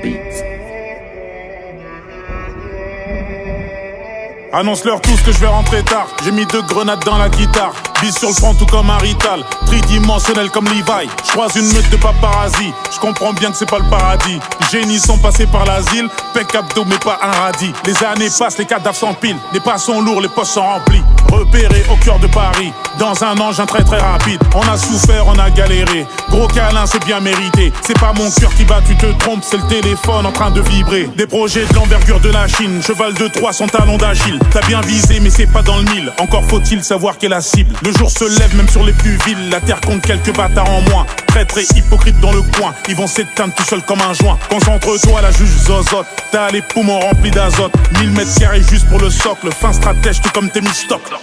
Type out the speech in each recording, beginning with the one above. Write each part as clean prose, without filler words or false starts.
Beats. Annonce-leur tous que je vais rentrer tard. J'ai mis 2 grenades dans la guitare. Bise sur le front tout comme un rital. Tridimensionnel comme Levi. Je croise une meute de paparazzi. Je comprends bien que c'est pas le paradis. Les génies sont passés par l'asile. Pec abdos mais pas un radis. Les années passent, les cadavres s'empilent. Les pas sont lourds, les postes sont remplis. Repéré au cœur de Paris. Dans un engin très très rapide. On a souffert, on a galéré. Gros câlin, c'est bien mérité. C'est pas mon cœur qui bat, tu te trompes. C'est le téléphone en train de vibrer. Des projets de l'envergure de la Chine. Cheval de Troie, son talon d'Achille. T'as bien visé mais c'est pas dans le mille. Encore faut-il savoir quelle est la cible. Le jour se lève même sur les plus villes. La terre compte quelques bâtards en moins. Très très hypocrite dans le coin. Ils vont s'éteindre tout seuls comme un joint. Concentre-toi, la juge zozote. T'as les poumons remplis d'azote. 1000 mètres carrés juste pour le socle. Fin stratège tout comme Thémistocle.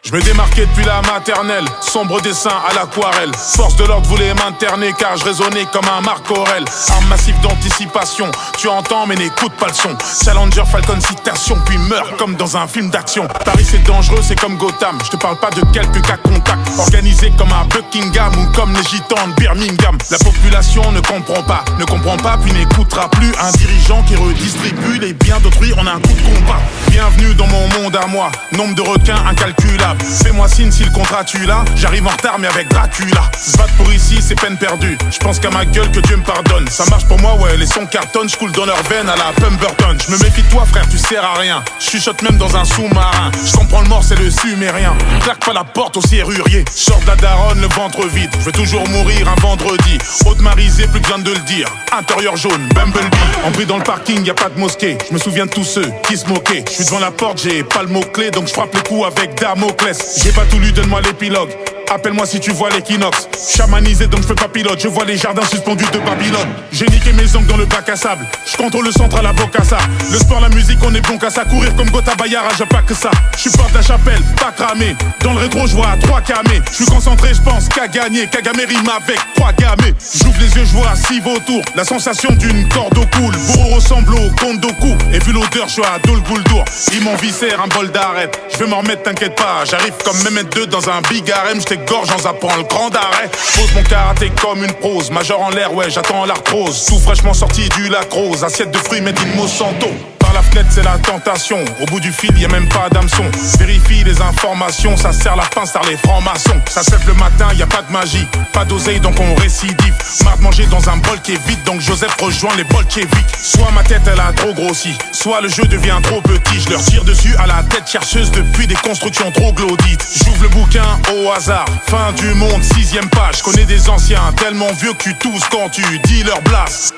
Je me démarquais depuis la maternelle, sombre dessin à l'aquarelle. Force de l'ordre voulait m'interner car je résonnais comme un Marc Aurel. Arme massive d'anticipation, tu entends mais n'écoute pas le son. Challenger Falcon citation puis meurt comme dans un film d'action. Paris c'est dangereux, c'est comme Gotham. Je te parle pas de quelques cas contacts. Organisé comme à Buckingham ou comme les gitans de Birmingham. La population ne comprend pas puis n'écoutera plus. Un dirigeant qui redistribue les biens d'autrui en un coup de combat. Bienvenue dans mon monde à moi, nombre de requins incalculable. Fais-moi signe si le contrat tu l'as. J'arrive en retard mais avec Dracula. Se battre pour ici c'est peine perdue. Je pense qu'à ma gueule que Dieu me pardonne. Ça marche pour moi ouais, les sons cartonnent. Je coule dans leurs veines à la Pemberton. Je me méfie de toi frère, tu sers à rien. Je chuchote même dans un sous-marin. Je comprends le mort c'est le sumérien. Claque pas la porte au serrurier. Sors de la daronne le ventre vide. Je veux toujours mourir un vendredi. Haute-marisé plus besoin de le dire. Intérieur jaune, Bumblebee. En bruit dans le parking y a pas de mosquée. Je me souviens de tous ceux qui se moquaient. Je suis devant la porte, j'ai pas le mot-clé. Donc je frappe les coups avec Damoclès. J'ai pas tout lu, donne-moi l'épilogue. Appelle-moi si tu vois l'équinoxe. Chamanisé donc je peux pas pilote. Je vois les jardins suspendus de Babylone. J'ai niqué mes ongles dans le bac à sable. Je contrôle le centre à la Bocassa. Le sport, la musique, on est bon qu'à ça. Courir comme Gotha Bayara, j'ai pas que ça. Je suis porte de la chapelle, pas cramé. Dans le rétro, je vois 3 camés. Je suis concentré, je pense qu'à gagner. Kagame rime avec 3 gamés. J'ouvre les yeux, je vois 6 vautours. La sensation d'une corde au cou. Le bourreau ressemble au Kondoku. Et vu l'odeur, je suis à Dol Guldur. Ils m'ont viscère un bol d'arrête. Je vais m'en remettre, t'inquiète pas. J'arrive comme Mehmet 2 dans un big harem. Gorge en zappant le grand arrêt. Pose mon karaté comme une prose. Major en l'air, ouais, j'attends l'arthrose. Tout fraîchement sorti du lac rose. Assiette de fruits made in Monsanto. Par la fenêtre, c'est la tentation. Au bout du fil, y a même pas d'hameçon. Vérifie les informations. Ça sert la pince par les francs-maçons. Ça se lève le matin, y a pas de magie. Pas d'oseille, donc on récidive. Marre de manger dans un bol qui est vide. Donc Joseph rejoint les bolcheviks. Soit ma tête, elle a trop grossi. Soit le jeu devient trop petit. Je leur tire dessus à la tête chercheuse depuis des constructions trop glaudites. J'ouvre le bouquin au hasard. Fin du monde, 6e page. Connais des anciens tellement vieux que tu tousses quand tu dis leur blast.